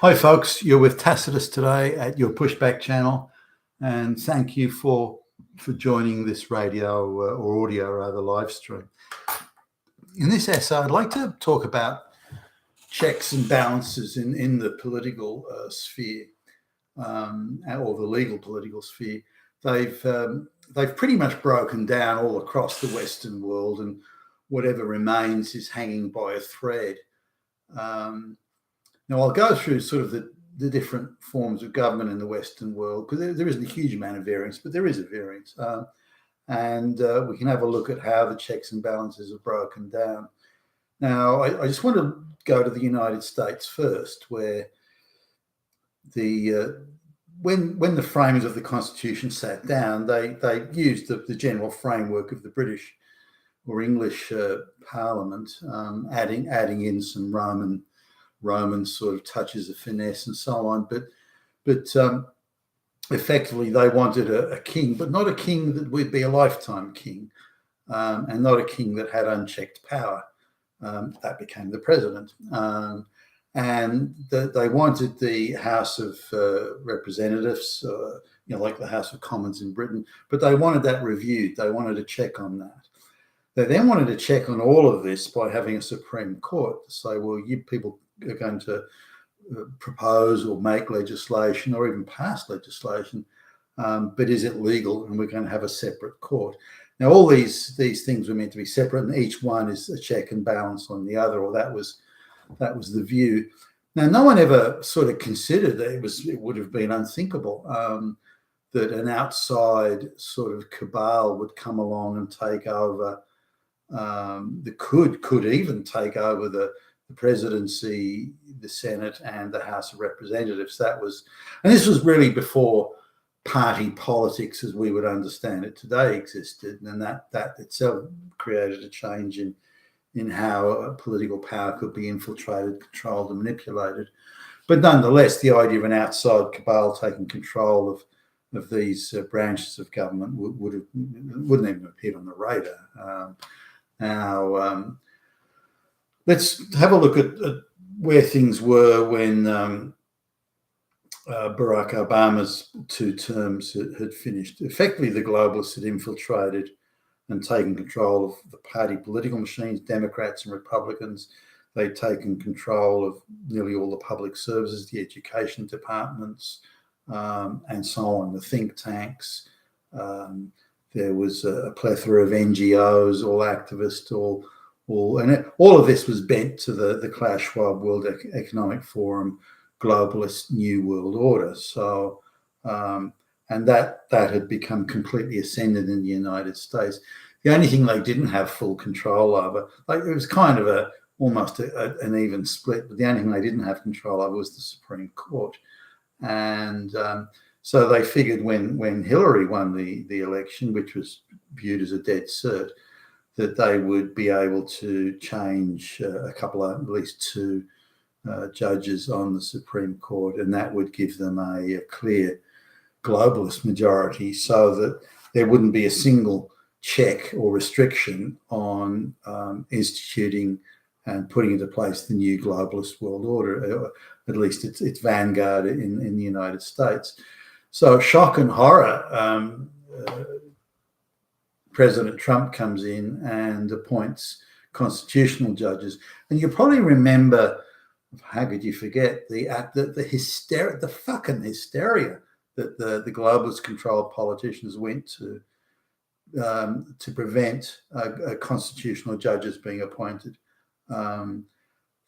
Hi folks, you're with Tacitus today at your Pushback channel, and thank you for joining this radio or audio rather live stream. In this essay, I'd like to talk about checks and balances in the political sphere or the legal political sphere. They've pretty much broken down all across the Western world, and whatever remains is hanging by a thread. Now, I'll go through sort of the different forms of government in the Western world, because there isn't a huge amount of variance, but there is a variance. And we can have a look at how the checks and balances are broken down. Now, I just want to go to the United States first, where when the framers of the Constitution sat down, they used the general framework of the British or English Parliament, adding in some Roman sort of touches of finesse and so on, but effectively they wanted a king, but not a king that would be a lifetime king, and not a king that had unchecked power. That became the president, and they wanted the House of Representatives, like the House of Commons in Britain, but they wanted that reviewed. They wanted a check on that. They then wanted to check on all of this by having a Supreme Court to say, well, you people are going to propose or make legislation or even pass legislation, but is it legal? And we're going to have a separate court. Now, all these things were meant to be separate, and each one is a check and balance on the other, or that was the view. Now, no one ever sort of considered that it would have been unthinkable that an outside sort of cabal would come along and take over. Could even take over the presidency, the Senate, and the House of Representatives. And this was really before party politics, as we would understand it today, existed, and that itself created a change in how political power could be infiltrated, controlled, and manipulated. But nonetheless, the idea of an outside cabal taking control of these branches of government wouldn't even appear on the radar. Now, let's have a look at where things were when Barack Obama's 2 terms had finished. Effectively, the globalists had infiltrated and taken control of the party political machines, Democrats and Republicans. They'd taken control of nearly all the public services, the education departments, and so on, the think tanks. There was a plethora of NGOs, all activists, all of this was bent to the Klaus Schwab World Economic Forum globalist New World Order. So, and that had become completely ascendant in the United States. The only thing they didn't have full control over, it was kind of almost an even split, but the only thing they didn't have control over was the Supreme Court. And so they figured when Hillary won the election, which was viewed as a dead cert, that they would be able to change at least 2 judges on the Supreme Court, and that would give them a clear globalist majority, so that there wouldn't be a single check or restriction on instituting and putting into place the new globalist world order, at least its vanguard in the United States. So, shock and horror, President Trump comes in and appoints constitutional judges. And you probably remember, how could you forget, the fucking hysteria that the globalist controlled politicians went to prevent constitutional judges being appointed.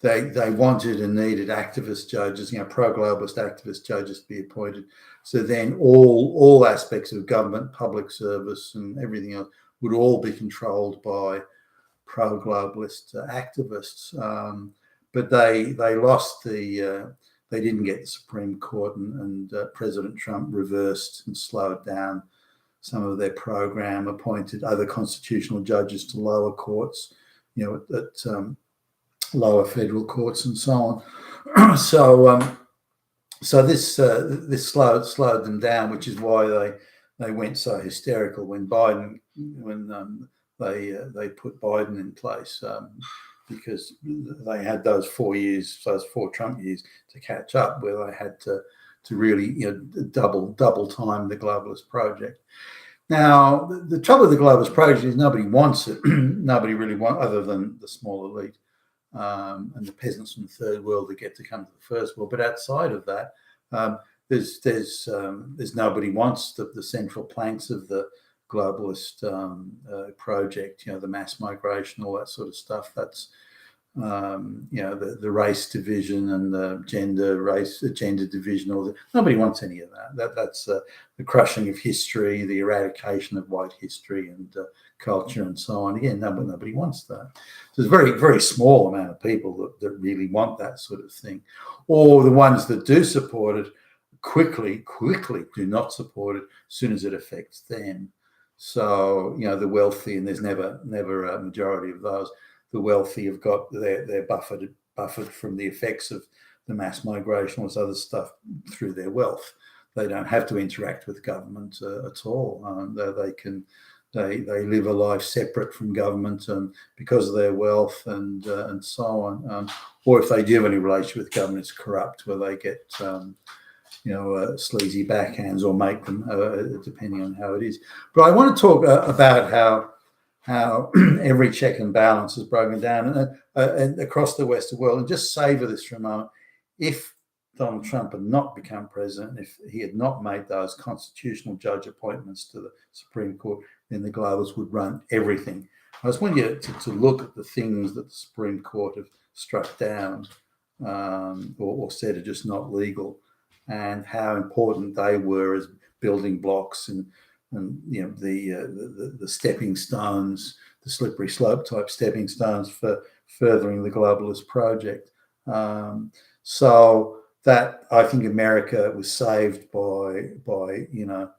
They wanted and needed activist judges, pro-globalist activist judges to be appointed. So then all aspects of government, public service, and everything else would all be controlled by pro-globalist activists. But they lost they didn't get the Supreme Court, and President Trump reversed and slowed down some of their program, appointed other constitutional judges to lower courts, at lower federal courts and so on. So this slowed them down, which is why they went so hysterical when they put Biden in place. because they had those 4 years, those 4 Trump years to catch up, where they had to really double time the globalist project. Now, the trouble with the globalist project is nobody wants it. Nobody really wants, other than the small elite and the peasants from the third world that get to come to the first world. But outside of that, there's nobody wants the central planks of the globalist project. The mass migration, all that sort of stuff. That's the race division and the gender division. Nobody wants any of that. That's the crushing of history, the eradication of white history and culture and so on. Again, nobody wants that. So there's a very, very small amount of people that really want that sort of thing. Or the ones that do support it quickly do not support it as soon as it affects them. So, the wealthy, and there's never a majority of those, the wealthy have got they're buffered from the effects of the mass migration or this other stuff through their wealth. They don't have to interact with government at all. They live a life separate from government because of their wealth and so on. Or if they do have any relationship with government, it's corrupt, where they get sleazy backhands or make them, depending on how it is. But I want to talk about how every check and balance is broken down and across the Western world, and just savor this for a moment. If Donald Trump had not become president, if he had not made those constitutional judge appointments to the Supreme Court, then the globalists would run everything. I just want you to look at the things that the Supreme Court have struck down or said are just not legal, and how important they were as building blocks and the stepping stones, the slippery slope type stepping stones for furthering the globalist project. So that, I think, America was saved by the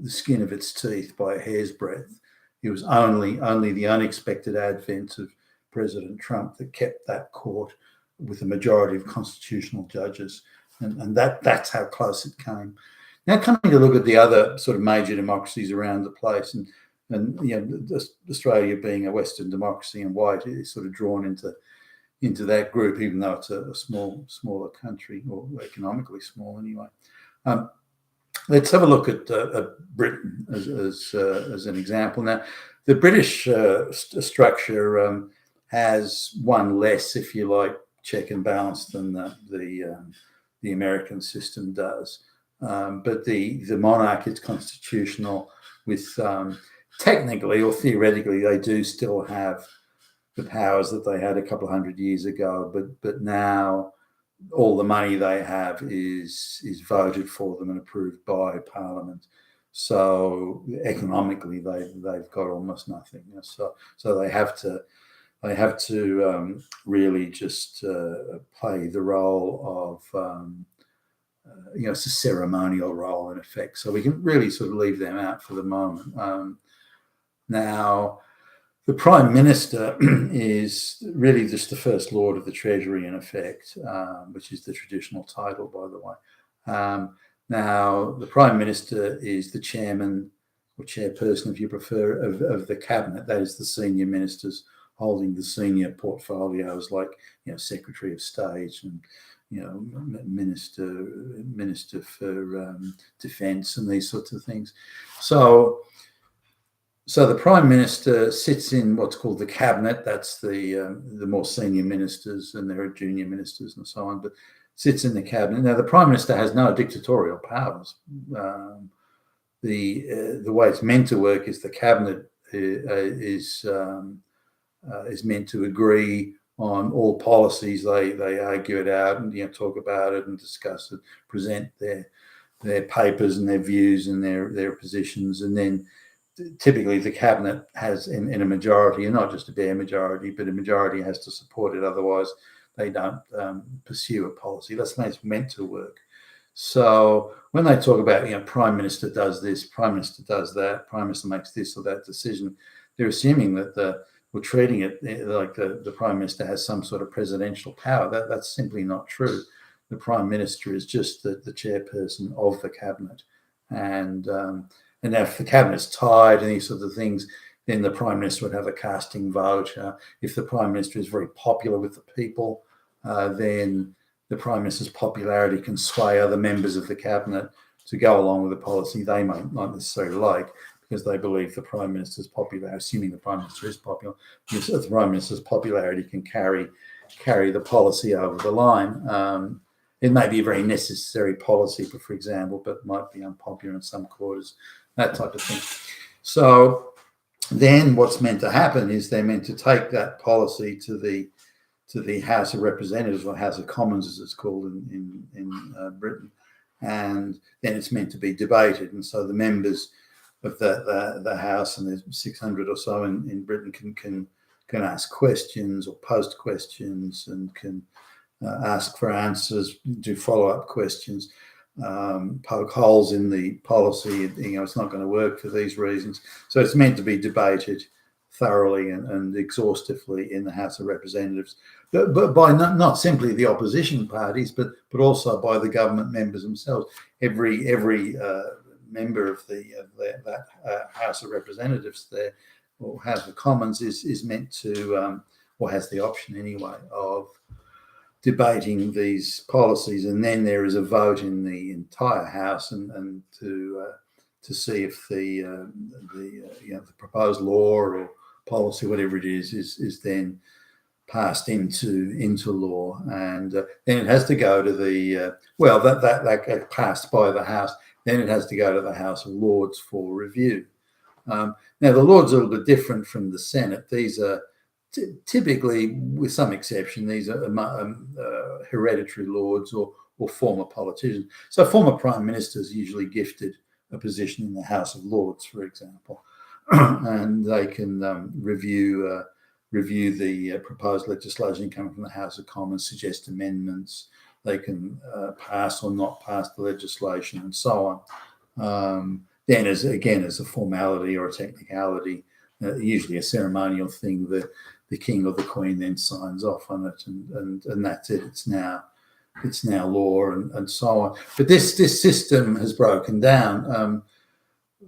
skin of its teeth, by a hair's breadth. It was only the unexpected advent of President Trump that kept that court with a majority of constitutional judges, and that's how close it came. Now, coming to look at the other sort of major democracies around the place, and Australia being a Western democracy and white is sort of drawn into that group, even though it's a smaller country, or economically small anyway. Let's have a look at Britain as an example. Now, the British structure has one less, if you like, check and balance than the American system does. But the monarch is constitutional with technically or theoretically they do still have the powers that they had a couple of hundred years ago, but now all the money they have is voted for them and approved by Parliament. So economically they've got almost nothing. So they have to really just play the role of it's a ceremonial role in effect. So we can really sort of leave them out for the moment. Now, the Prime Minister is really just the First Lord of the Treasury in effect, which is the traditional title, by the way. Now, the Prime Minister is the chairman or chairperson, if you prefer, of the cabinet. That is the senior ministers holding the senior portfolios, like Secretary of State and Minister for Defence and these sorts of things. So the Prime Minister sits in what's called the cabinet. That's the more senior ministers, and there are junior ministers and so on, but sits in the cabinet. Now, the Prime Minister has no dictatorial powers. The way it's meant to work is the cabinet is meant to agree on all policies. They argue it out and talk about it and discuss it, present their papers and their views and their positions, and then typically the cabinet has in a majority, and not just a bare majority, but a majority has to support it. Otherwise, they don't pursue a policy. That's the way it's meant to work. So when they talk about Prime Minister does this, Prime Minister does that, Prime Minister makes this or that decision, they're assuming that we're treating it like the Prime Minister has some sort of presidential power. That's simply not true. The Prime Minister is just the chairperson of the cabinet, and if the cabinet's tied and these sorts of things, then the Prime Minister would have a casting vote. If the Prime Minister is very popular with the people, then the Prime Minister's popularity can sway other members of the Cabinet to go along with a policy they might not necessarily like, because they believe the Prime Minister's popular, assuming the Prime Minister is popular, the Prime Minister's popularity can carry the policy over the line. It may be a very necessary policy, for example, but might be unpopular in some quarters, that type of thing. So then what's meant to happen is they're meant to take that policy to the House of Representatives, or House of Commons as it's called in Britain, and then it's meant to be debated. And so the members of the House, and there's 600 or so in Britain, can ask questions or post questions, and can ask for answers, do follow-up questions, poke holes in the policy. It's not going to work for these reasons. So it's meant to be debated thoroughly and exhaustively in the House of Representatives, but by not simply the opposition parties, but also by the government members themselves. Every member of that House of Representatives there, or House of Commons, is meant to, or has the option anyway, of debating these policies, and then there is a vote in the entire House, and to see if the proposed law or policy, whatever it is then passed into law, and then it has to go to the that gets passed by the House. Then it has to go to the House of Lords for review. Now the Lords are a little bit different from the Senate. These are typically, with some exception, these are hereditary lords or former politicians. So former prime ministers usually gifted a position in the House of Lords, for example, and they can review the proposed legislation coming from the House of Commons, suggest amendments. They can pass or not pass the legislation, and so on. Then, as a formality or a technicality, usually a ceremonial thing, the king or the queen then signs off on it, and that's it. It's now law, and so on. But this system has broken down.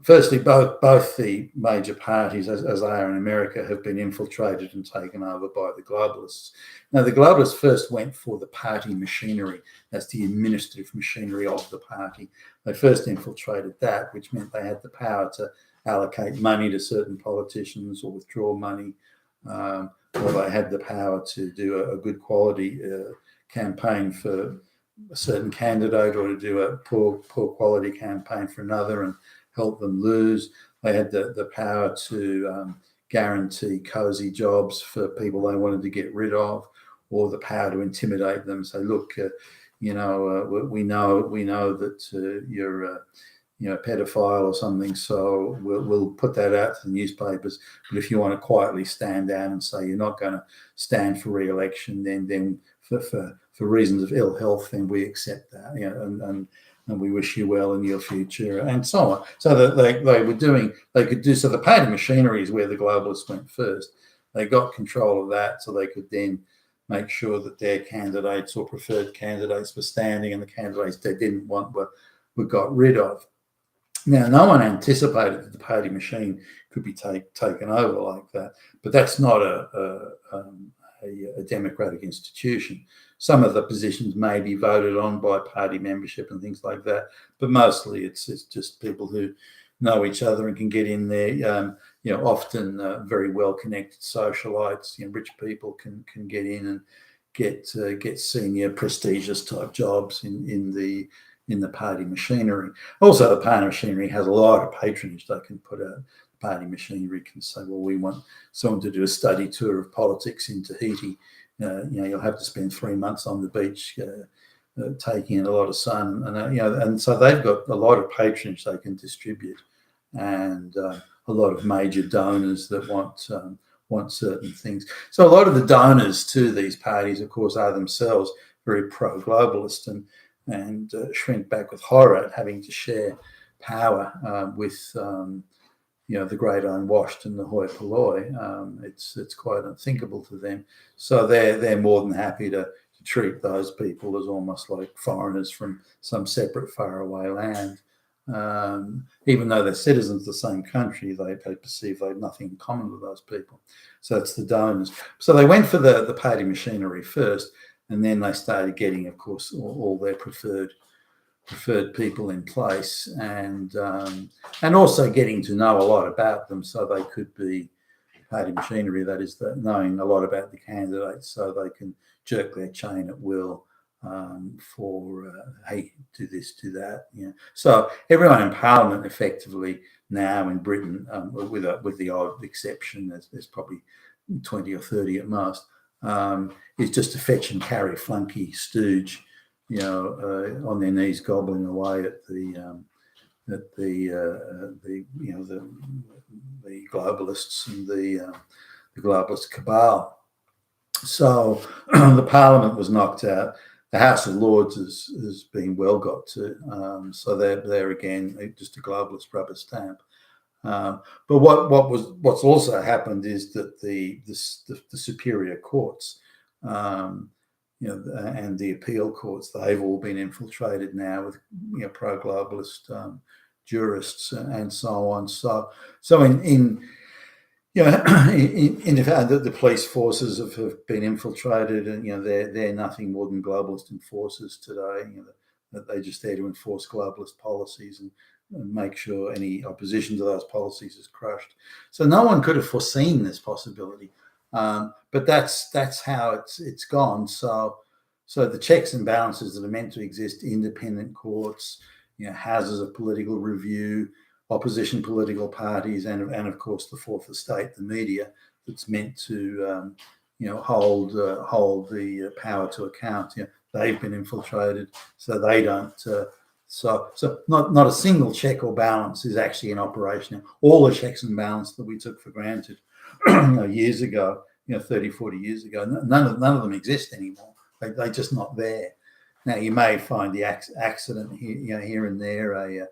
Firstly, both the major parties, as they are in America, have been infiltrated and taken over by the globalists. Now, the globalists first went for the party machinery. That's the administrative machinery of the party. They first infiltrated that, which meant they had the power to allocate money to certain politicians or withdraw money, or they had the power to do a good quality campaign for a certain candidate, or to do a poor quality campaign for another and help them lose. They had the power to guarantee cozy jobs for people they wanted to get rid of, or the power to intimidate them. Say, look, we know that you're a pedophile or something, so we'll put that out to the newspapers. But if you want to quietly stand down and say you're not going to stand for re-election, then for reasons of ill health, then we accept that, and we wish you well in your future, and so on. So that they could do. So the party machinery is where the globalists went first. They got control of that, so they could then make sure that their candidates or preferred candidates were standing, and the candidates they didn't want were got rid of. Now, no one anticipated that the party machine could be taken over like that, but that's not a democratic institution. Some of the positions may be voted on by party membership and things like that, but mostly it's just people who know each other and can get in there. Often very well-connected socialites, rich people can get in and get senior, prestigious type jobs in the party machinery. Also, the party machinery has a lot of patronage they can put out. The party machinery can say, well, we want someone to do a study tour of politics in Tahiti. You'll have to spend 3 months on the beach taking in a lot of sun, and so they've got a lot of patronage they can distribute, and a lot of major donors that want certain things. So a lot of the donors to these parties, of course, are themselves very pro-globalist and shrink back with horror at having to share power with the great unwashed and the hoi polloi. It's quite unthinkable to them. So they're more than happy to treat those people as almost like foreigners from some separate faraway land. Even though they're citizens of the same country, they perceive they have nothing in common with those people. So it's the donors. So they went for the party machinery first, and then they started getting, of course, all their preferred people in place, and also getting to know a lot about them, so they could be party machinery. That is, knowing a lot about the candidates, so they can jerk their chain at will. For hey, do this, do that. So everyone in Parliament, effectively now in Britain, with the odd exception, there's probably 20 or 30 at most, is just a fetch and carry flunky stooge, on their knees gobbling away at the globalists and the globalist cabal. So the Parliament was knocked out. The House of Lords has been well got to. So they're again just a globalist rubber stamp. But what's also happened is that the superior courts, and the appeal courts, they've all been infiltrated now with pro-globalist jurists and so on. So in the police forces have been infiltrated, and they're nothing more than globalist enforcers today. That they're just there to enforce globalist policies and make sure any opposition to those policies is crushed. So no one could have foreseen this possibility, but that's how it's gone. So the checks and balances that are meant to exist, independent courts, houses of political review, opposition political parties, and of course the fourth estate, the media, that's meant to hold the power to account. They've been infiltrated, so they don't. So not a single check or balance is actually in operation. All the checks and balances that we took for granted years ago, 30, 40 years ago, none of them exist anymore. They're just not there. Now you may find the accident here and there, a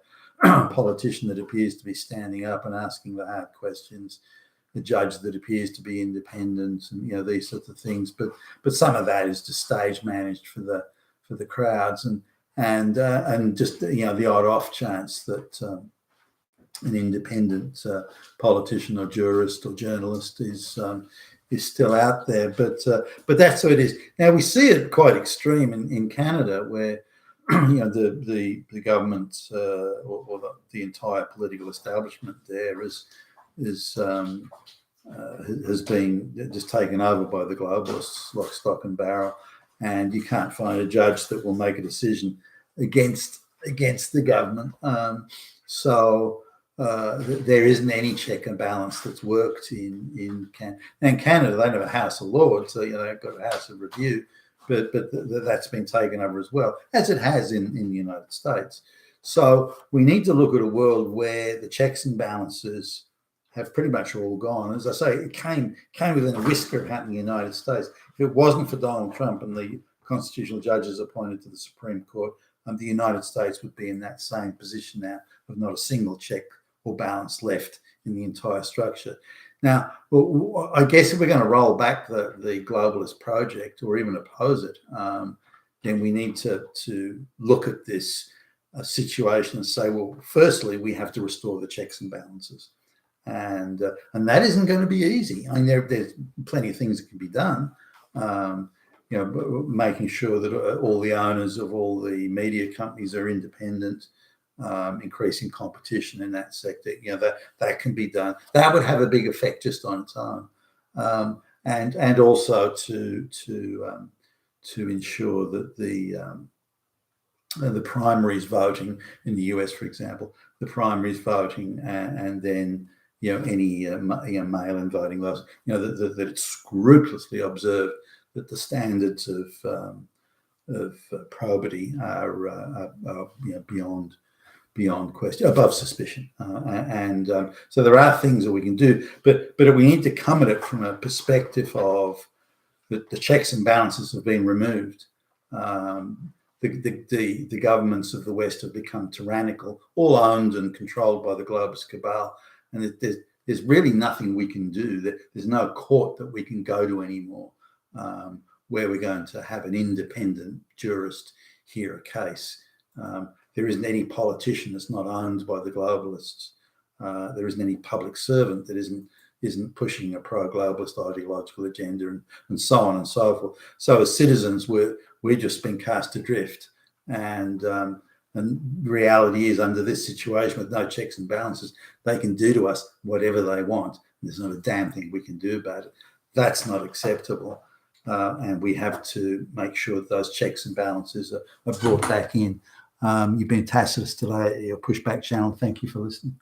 politician that appears to be standing up and asking the hard questions, a judge that appears to be independent, and these sorts of things. But some of that is just stage managed for the crowds, and just the odd off chance that an independent politician or jurist or journalist is still out there. But that's what it is. Now we see it quite extreme in Canada, where the government or the entire political establishment there has been just taken over by the globalists, lock, stock, and barrel, and you can't find a judge that will make a decision against the government. So there isn't any check and balance that's worked in Canada. And Canada, they have a House of Lords, so they've got a House of Review. But that's been taken over as well, as it has in the United States. So we need to look at a world where the checks and balances have pretty much all gone. As I say, it came within a whisker of happening in the United States. If it wasn't for Donald Trump and the constitutional judges appointed to the Supreme Court, the United States would be in that same position now, with not a single check or balance left in the entire structure. Now, I guess if we're going to roll back the globalist project or even oppose it, then we need to look at this situation and say, well, firstly, we have to restore the checks and balances, and that isn't going to be easy. I mean, there's plenty of things that can be done. Making sure that all the owners of all the media companies are independent. Increasing competition in that sector, that can be done. That would have a big effect just on its own, and also to ensure that the primaries voting in the US, for example, the primaries voting and then any mail-in voting, those that it's scrupulously observed, that the standards of probity are beyond question, above suspicion, and so there are things that we can do, but we need to come at it from a perspective of the checks and balances have been removed. The governments of the West have become tyrannical, all owned and controlled by the globalist cabal, and there's really nothing we can do. There's no court that we can go to anymore where we're going to have an independent jurist hear a case. There isn't any politician that's not owned by the globalists. There isn't any public servant that isn't pushing a pro-globalist ideological agenda, and so on and so forth. So as citizens, we're just been cast adrift, and reality is, under this situation with no checks and balances, they can do to us whatever they want. There's not a damn thing we can do about it. That's not acceptable, and we have to make sure that those checks and balances are brought back in. You've been Tacitus today at your Pushback channel. Thank you for listening.